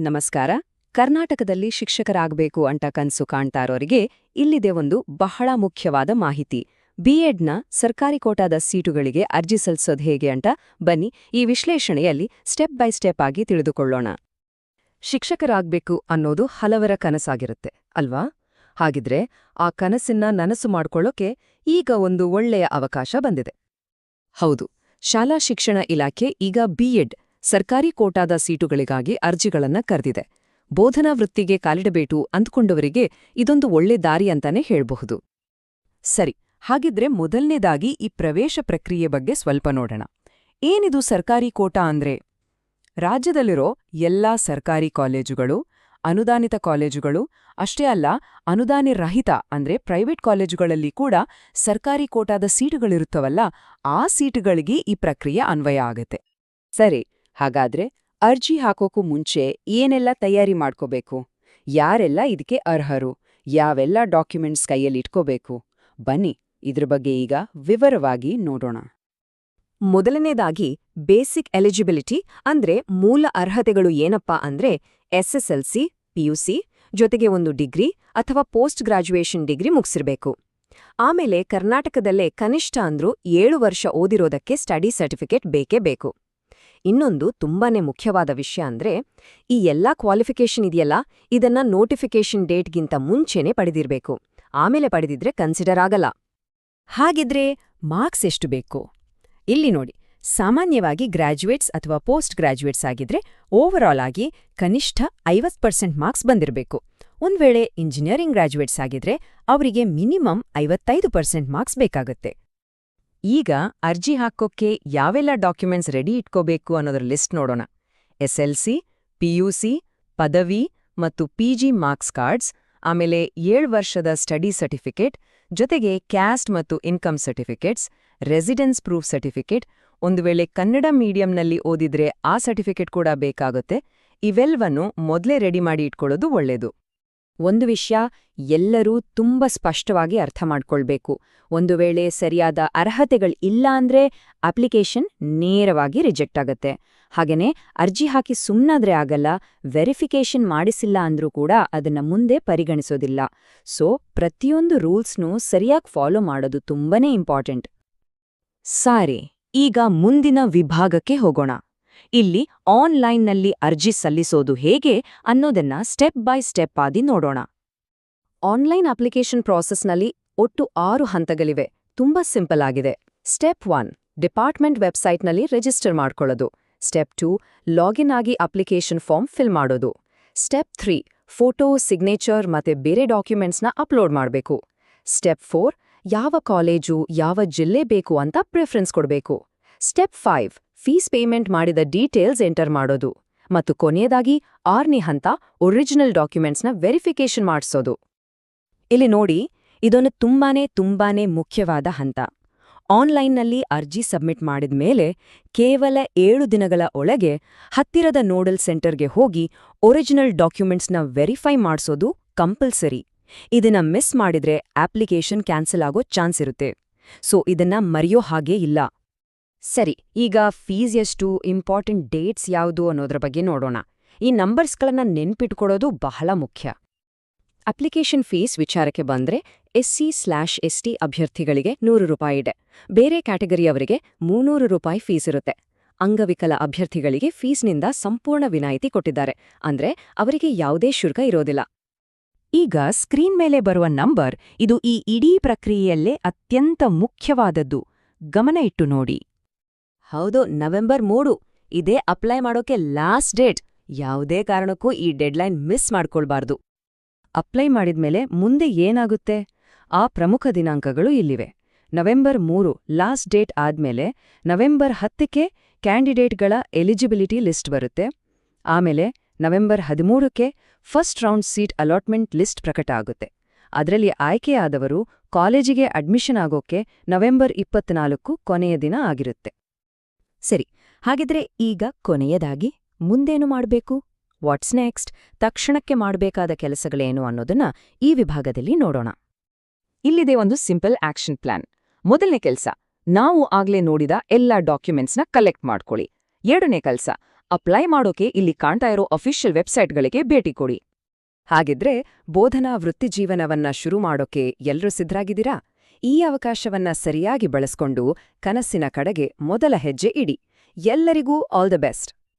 ನಮಸ್ಕಾರ. ಕರ್ನಾಟಕದಲ್ಲಿ ಶಿಕ್ಷಕರಾಗಬೇಕು ಅಂತ ಕನ್ಸು ಕಾಣ್ತಾ ಇರೋರಿಗೆ ಇಲ್ಲಿದೆ ಒಂದು ಬಹಳ ಮುಖ್ಯವಾದ ಮಾಹಿತಿ. ಬಿಎಡ್ನ ಸರ್ಕಾರಿ ಕೋಟಾದ ಸೀಟುಗಳಿಗೆ ಅರ್ಜಿ ಸಲ್ಲಿಸೋದು ಹೇಗೆ ಅಂತ ಬನ್ನಿ ಈ ವಿಶ್ಲೇಷಣೆಯಲ್ಲಿ ಸ್ಟೆಪ್ ಬೈ ಸ್ಟೆಪ್ ಆಗಿ ತಿಳಿದುಕೊಳ್ಳೋಣ. ಶಿಕ್ಷಕರಾಗಬೇಕು ಅನ್ನೋದು ಹಲವರ ಕನಸಾಗಿರುತ್ತೆ ಅಲ್ವಾ? ಹಾಗಿದ್ರೆ ಆ ಕನಸನ್ನ ನನಸು ಮಾಡ್ಕೊಳ್ಳೋಕೆ ಈಗ ಒಂದು ಒಳ್ಳೆಯ ಅವಕಾಶ ಬಂದಿದೆ. ಹೌದು, ಶಾಲಾ ಶಿಕ್ಷಣ ಇಲಾಖೆ ಈಗ ಬಿಎಡ್ ಸರ್ಕಾರಿ ಕೋಟಾದ ಸೀಟುಗಳಿಗಾಗಿ ಅರ್ಜಿಗಳನ್ನ ಕರೆದಿದೆ. ಬೋಧನಾ ವೃತ್ತಿಗೆ ಕಾಲಿಡಬೇಕು ಅಂದ್ಕೊಂಡವರಿಗೆ ಇದೊಂದು ಒಳ್ಳೆ ದಾರಿ ಅಂತಾನೆ ಹೇಳ್ಬಹುದು. ಸರಿ, ಹಾಗಿದ್ರೆ ಮೊದಲನೇದಾಗಿ ಈ ಪ್ರವೇಶ ಪ್ರಕ್ರಿಯೆ ಬಗ್ಗೆ ಸ್ವಲ್ಪ ನೋಡೋಣ. ಏನಿದು ಸರ್ಕಾರಿ ಕೋಟಾ ಅಂದ್ರೆ? ರಾಜ್ಯದಲ್ಲಿರೋ ಎಲ್ಲಾ ಸರ್ಕಾರಿ ಕಾಲೇಜುಗಳು, ಅನುದಾನಿತ ಕಾಲೇಜುಗಳು, ಅಷ್ಟೇ ಅಲ್ಲ ಅನುದಾನಿರಹಿತ ಅಂದ್ರೆ ಪ್ರೈವೇಟ್ ಕಾಲೇಜುಗಳಲ್ಲಿ ಕೂಡ ಸರ್ಕಾರಿ ಕೋಟಾದ ಸೀಟುಗಳಿರುತ್ತವಲ್ಲ, ಆ ಸೀಟುಗಳಿಗೆ ಈ ಪ್ರಕ್ರಿಯೆ ಅನ್ವಯ ಆಗತ್ತೆ. ಸರಿ, ಹಾಗಾದ್ರೆ ಅರ್ಜಿ ಹಾಕೋಕ್ಕೂ ಮುಂಚೆ ಏನೆಲ್ಲ ತಯಾರಿ ಮಾಡ್ಕೋಬೇಕು? ಯಾರೆಲ್ಲ ಇದಕ್ಕೆ ಅರ್ಹರು? ಯಾವೆಲ್ಲ ಡಾಕ್ಯುಮೆಂಟ್ಸ್ ಕೈಯಲ್ಲಿ ಇಟ್ಕೋಬೇಕು? ಬನ್ನಿ ಇದ್ರ ಬಗ್ಗೆ ಈಗ ವಿವರವಾಗಿ ನೋಡೋಣ. ಮೊದಲನೇದಾಗಿ ಬೇಸಿಕ್ ಎಲಿಜಿಬಿಲಿಟಿ ಅಂದ್ರೆ ಮೂಲ ಅರ್ಹತೆಗಳು ಏನಪ್ಪಾ ಅಂದ್ರೆ ಎಸ್ಎಸ್ಎಲ್ಸಿ, ಪಿಯುಸಿ ಜೊತೆಗೆ ಒಂದು ಡಿಗ್ರಿ ಅಥವಾ ಪೋಸ್ಟ್ ಗ್ರಾಜ್ಯುಯೇಷನ್ ಡಿಗ್ರಿ ಮುಗಿಸಿರ್ಬೇಕು. ಆಮೇಲೆ ಕರ್ನಾಟಕದಲ್ಲೇ ಕನಿಷ್ಠ ಅಂದ್ರೂ 7 ವರ್ಷ ಓದಿರೋದಕ್ಕೆ ಸ್ಟಡಿ ಸರ್ಟಿಫಿಕೇಟ್ ಬೇಕೇ ಬೇಕು. ಇನ್ನೊಂದು ತುಂಬಾನೇ ಮುಖ್ಯವಾದ ವಿಷಯ ಅಂದ್ರೆ ಈ ಎಲ್ಲಾ ಕ್ವಾಲಿಫಿಕೇಷನ್ ಇದೆಯಲ್ಲ, ಇದನ್ನ ನೋಟಿಫಿಕೇಷನ್ ಡೇಟ್ಗಿಂತ ಮುಂಚೆನೇ ಪಡೆದಿರ್ಬೇಕು. ಆಮೇಲೆ ಪಡೆದಿದ್ರೆ ಕನ್ಸಿಡರ್ ಆಗಲ್ಲ. ಹಾಗಿದ್ರೆ ಮಾರ್ಕ್ಸ್ ಎಷ್ಟು ಬೇಕು? ಇಲ್ಲಿ ನೋಡಿ, ಸಾಮಾನ್ಯವಾಗಿ ಗ್ರಾಜ್ಯುಯೇಟ್ಸ್ ಅಥವಾ ಪೋಸ್ಟ್ ಗ್ರಾಜ್ಯುಯೇಟ್ಸ್ ಆಗಿದ್ರೆ ಓವರಾಲ್ ಆಗಿ ಕನಿಷ್ಠ 50% ಮಾರ್ಕ್ಸ್ ಬಂದಿರಬೇಕು. ಒಂದ್ವೇಳೆ ಇಂಜಿನಿಯರಿಂಗ್ ಗ್ರಾಜ್ಯುಯೇಟ್ಸ್ ಆಗಿದ್ರೆ ಅವರಿಗೆ ಮಿನಿಮಮ್ 55% ಮಾರ್ಕ್ಸ್ ಬೇಕಾಗುತ್ತೆ. ಈಗ ಅರ್ಜಿ ಹಾಕೋಕ್ಕೆ ಯಾವೆಲ್ಲ ಡಾಕ್ಯುಮೆಂಟ್ಸ್ ರೆಡಿ ಇಟ್ಕೋಬೇಕು ಅನ್ನೋದ್ರ ಲಿಸ್ಟ್ ನೋಡೋಣ. ಎಸ್ಎಲ್ಸಿ, ಪಿಯುಸಿ, ಪದವಿ ಮತ್ತು ಪಿಜಿ ಮಾರ್ಕ್ಸ್ ಕಾರ್ಡ್ಸ್, ಆಮೇಲೆ 7 ವರ್ಷದ ಸ್ಟಡಿ ಸರ್ಟಿಫಿಕೇಟ್, ಜೊತೆಗೆ ಕ್ಯಾಸ್ಟ್ ಮತ್ತು income certificates, residence proof certificate, ಒಂದು ವೇಳೆ ಕನ್ನಡ ಮೀಡಿಯಂನಲ್ಲಿ ಓದಿದ್ರೆ ಆ ಸರ್ಟಿಫಿಕೇಟ್ ಕೂಡ ಬೇಕಾಗುತ್ತೆ. ಇವೆಲ್ಲವನ್ನು ಮೊದಲೇ ರೆಡಿ ಮಾಡಿ ಇಟ್ಕೊಳ್ಳೋದು ಒಳ್ಳೆಯದು. ಒಂದು ವಿಷಯ ಎಲ್ಲರೂ ತುಂಬ ಸ್ಪಷ್ಟವಾಗಿ ಅರ್ಥ ಮಾಡ್ಕೊಳ್ಬೇಕು. ಒಂದು ವೇಳೆ ಸರಿಯಾದ ಅರ್ಹತೆಗಳಿಲ್ಲ ಅಂದ್ರೆ ಅಪ್ಲಿಕೇಶನ್ ನೇರವಾಗಿ ರಿಜೆಕ್ಟ್ ಆಗತ್ತೆ. ಹಾಗೇನೆ ಅರ್ಜಿ ಹಾಕಿ ಸುಮ್ಮನಾದ್ರೆ ಆಗಲ್ಲ, ವೆರಿಫಿಕೇಶನ್ ಮಾಡಿಸಿಲ್ಲ ಅಂದ್ರೂ ಕೂಡ ಅದನ್ನ ಮುಂದೆ ಪರಿಗಣಿಸೋದಿಲ್ಲ. ಸೊ ಪ್ರತಿಯೊಂದು ರೂಲ್ಸ್ನೂ ಸರಿಯಾಗಿ ಫಾಲೋ ಮಾಡೋದು ತುಂಬಾನೇ ಇಂಪಾರ್ಟೆಂಟ್. ಸಾರಿ, ಈಗ ಮುಂದಿನ ವಿಭಾಗಕ್ಕೆ ಹೋಗೋಣ. ಇಲ್ಲಿ ಆನ್ಲೈನ್ನಲ್ಲಿ ಅರ್ಜಿ ಸಲ್ಲಿಸೋದು ಹೇಗೆ ಅನ್ನೋದನ್ನ ಸ್ಟೆಪ್ ಬೈ ಸ್ಟೆಪ್ ಆಗಿ ನೋಡೋಣ. ಆನ್ಲೈನ್ ಅಪ್ಲಿಕೇಶನ್ ಪ್ರಾಸೆಸ್ನಲ್ಲಿ ಒಟ್ಟು 6 ಹಂತಗಳಿವೆ. ತುಂಬಾ ಸಿಂಪಲ್ ಆಗಿದೆ. ಸ್ಟೆಪ್ 1 ಡಿಪಾರ್ಟ್ಮೆಂಟ್ ವೆಬ್ಸೈಟ್ನಲ್ಲಿ ರಿಜಿಸ್ಟರ್ ಮಾಡ್ಕೊಳ್ಳೋದು. ಸ್ಟೆಪ್ 2 ಲಾಗಿನ್ ಆಗಿ ಅಪ್ಲಿಕೇಶನ್ ಫಾರ್ಮ್ ಫಿಲ್ ಮಾಡೋದು. ಸ್ಟೆಪ್ 3 ಫೋಟೋ, ಸಿಗ್ನೇಚರ್ ಮತ್ತೆ ಬೇರೆ ಡಾಕ್ಯುಮೆಂಟ್ಸ್ನ ಅಪ್ಲೋಡ್ ಮಾಡಬೇಕು. ಸ್ಟೆಪ್ 4 ಯಾವ ಕಾಲೇಜು, ಯಾವ ಜಿಲ್ಲೆ ಬೇಕು ಅಂತ ಪ್ರಿಫರೆನ್ಸ್ ಕೊಡಬೇಕು. ಸ್ಟೆಪ್ 5 ಫೀಸ್ ಪೇಮೆಂಟ್ ಮಾಡಿದ ಡೀಟೇಲ್ಸ್ ಎಂಟರ್ ಮಾಡೋದು. ಮತ್ತು ಕೊನೆಯದಾಗಿ 6ನೇ ಹಂತ ಒರಿಜಿನಲ್ ಡಾಕ್ಯುಮೆಂಟ್ಸ್ನ ವೆರಿಫಿಕೇಶನ್ ಮಾಡಿಸೋದು. ಇಲ್ಲಿ ನೋಡಿ, ಇದೊಂದು ತುಂಬಾನೇ ಮುಖ್ಯವಾದ ಹಂತ. ಆನ್ಲೈನ್ನಲ್ಲಿ ಅರ್ಜಿ ಸಬ್ಮಿಟ್ ಮಾಡಿದ ಮೇಲೆ ಕೇವಲ 7 ದಿನಗಳ ಒಳಗೆ ಹತ್ತಿರದ ನೋಡಲ್ ಸೆಂಟರ್ಗೆ ಹೋಗಿ ಒರಿಜಿನಲ್ ಡಾಕ್ಯುಮೆಂಟ್ಸ್ನ ವೆರಿಫೈ ಮಾಡಿಸೋದು ಕಂಪಲ್ಸರಿ. ಇದನ್ನ ಮಿಸ್ ಮಾಡಿದ್ರೆ ಅಪ್ಲಿಕೇಶನ್ ಕ್ಯಾನ್ಸಲ್ ಆಗೋ ಚಾನ್ಸ್ ಇರುತ್ತೆ. ಸೊ ಇದನ್ನ ಮರೆಯೋ ಹಾಗೇ ಇಲ್ಲ. ಸರಿ, ಈಗ ಫೀಸ್ ಎಷ್ಟು, ಇಂಪಾರ್ಟೆಂಟ್ ಡೇಟ್ಸ್ ಯಾವುದು ಅನ್ನೋದ್ರ ಬಗ್ಗೆ ನೋಡೋಣ. ಈ ನಂಬರ್ಸ್ಗಳನ್ನ ನೆನ್ಪಿಟ್ಕೊಡೋದು ಬಹಳ ಮುಖ್ಯ. ಅಪ್ಲಿಕೇಶನ್ ಫೀಸ್ ವಿಚಾರಕ್ಕೆ ಬಂದ್ರೆ SC/ST ಅಭ್ಯರ್ಥಿಗಳಿಗೆ 100 ರೂಪಾಯಿ ಇದೆ. ಬೇರೆ ಕ್ಯಾಟಗರಿಯವರಿಗೆ 300 ರೂಪಾಯಿ ಫೀಸ್ ಇರುತ್ತೆ. ಅಂಗವಿಕಲ ಅಭ್ಯರ್ಥಿಗಳಿಗೆ ಫೀಸ್ನಿಂದ ಸಂಪೂರ್ಣ ವಿನಾಯಿತಿ ಕೊಟ್ಟಿದ್ದಾರೆ. ಅಂದ್ರೆ ಅವರಿಗೆ ಯಾವುದೇ ಶುಲ್ಕ ಇರೋದಿಲ್ಲ. ಈಗ ಸ್ಕ್ರೀನ್ ಮೇಲೆ ಬರುವ ನಂಬರ್, ಇದು ಈ ಇಡೀ ಪ್ರಕ್ರಿಯೆಯಲ್ಲೇ ಅತ್ಯಂತ ಮುಖ್ಯವಾದದ್ದು. ಗಮನ ಇಟ್ಟು ನೋಡಿ. ಹೌದು, ನವೆಂಬರ್ 3 ಇದೇ ಅಪ್ಲೈ ಮಾಡೋಕೆ ಲಾಸ್ಟ್ ಡೇಟ್. ಯಾವುದೇ ಕಾರಣಕ್ಕೂ ಈ ಡೆಡ್ಲೈನ್ ಮಿಸ್ ಮಾಡ್ಕೊಳ್ಬಾರ್ದು. ಅಪ್ಲೈ ಮಾಡಿದ್ಮೇಲೆ ಮುಂದೆ ಏನಾಗುತ್ತೆ? ಆ ಪ್ರಮುಖ ದಿನಾಂಕಗಳು ಇಲ್ಲಿವೆ. ನವೆಂಬರ್ 3 ಲಾಸ್ಟ್ ಡೇಟ್ ಆದ್ಮೇಲೆ ನವೆಂಬರ್ 10ಕ್ಕೆ ಕ್ಯಾಂಡಿಡೇಟ್ಗಳ ಎಲಿಜಿಬಿಲಿಟಿ ಲಿಸ್ಟ್ ಬರುತ್ತೆ. ಆಮೇಲೆ ನವೆಂಬರ್ 13ಕ್ಕೆ first round seat allotment list ಪ್ರಕಟ ಆಗುತ್ತೆ. ಅದರಲ್ಲಿ ಆಯ್ಕೆಯಾದವರು ಕಾಲೇಜಿಗೆ ಅಡ್ಮಿಷನ್ ಆಗೋಕೆ ನವೆಂಬರ್ 24 ಕೊನೆಯ ದಿನ ಆಗಿರುತ್ತೆ. ಸರಿ, ಹಾಗಿದ್ರೆ ಈಗ ಕೊನೆಯದಾಗಿ ಮುಂದೇನು ಮಾಡಬೇಕು? What's next? ತಕ್ಷಣಕ್ಕೆ ಮಾಡಬೇಕಾದ ಕೆಲಸಗಳೇನು ಅನ್ನೋದನ್ನ ಈ ವಿಭಾಗದಲ್ಲಿ ನೋಡೋಣ. ಇಲ್ಲಿದೆ ಒಂದು ಸಿಂಪಲ್ ಆಕ್ಷನ್ ಪ್ಲಾನ್. ಮೊದಲನೇ ಕೆಲಸ, ನಾವು ಆಗ್ಲೇ ನೋಡಿದ ಎಲ್ಲ ಡಾಕ್ಯುಮೆಂಟ್ಸ್ನ ಕಲೆಕ್ಟ್ ಮಾಡ್ಕೊಳ್ಳಿ. ಎರಡನೇ ಕೆಲಸ, ಅಪ್ಲೈ ಮಾಡೋಕೆ ಇಲ್ಲಿ ಕಾಣ್ತಾ ಇರೋ ಅಫಿಷಿಯಲ್ ವೆಬ್ಸೈಟ್ಗಳಿಗೆ ಭೇಟಿ ಕೊಡಿ. ಹಾಗಿದ್ರೆ ಬೋಧನಾ ವೃತ್ತಿಜೀವನವನ್ನ ಶುರು ಮಾಡೋಕೆ ಎಲ್ರೂ ಸಿದ್ಧರಾಗಿದ್ದೀರಾ? ಈ ಅವಕಾಶವನ್ನ ಸರಿಯಾಗಿ ಬಳಸ್ಕೊಂಡು ಕನಸಿನ ಕಡೆಗೆ ಮೊದಲ ಹೆಜ್ಜೆ ಇಡಿ. ಎಲ್ಲರಿಗೂ ಆಲ್ ದ ಬೆಸ್ಟ್.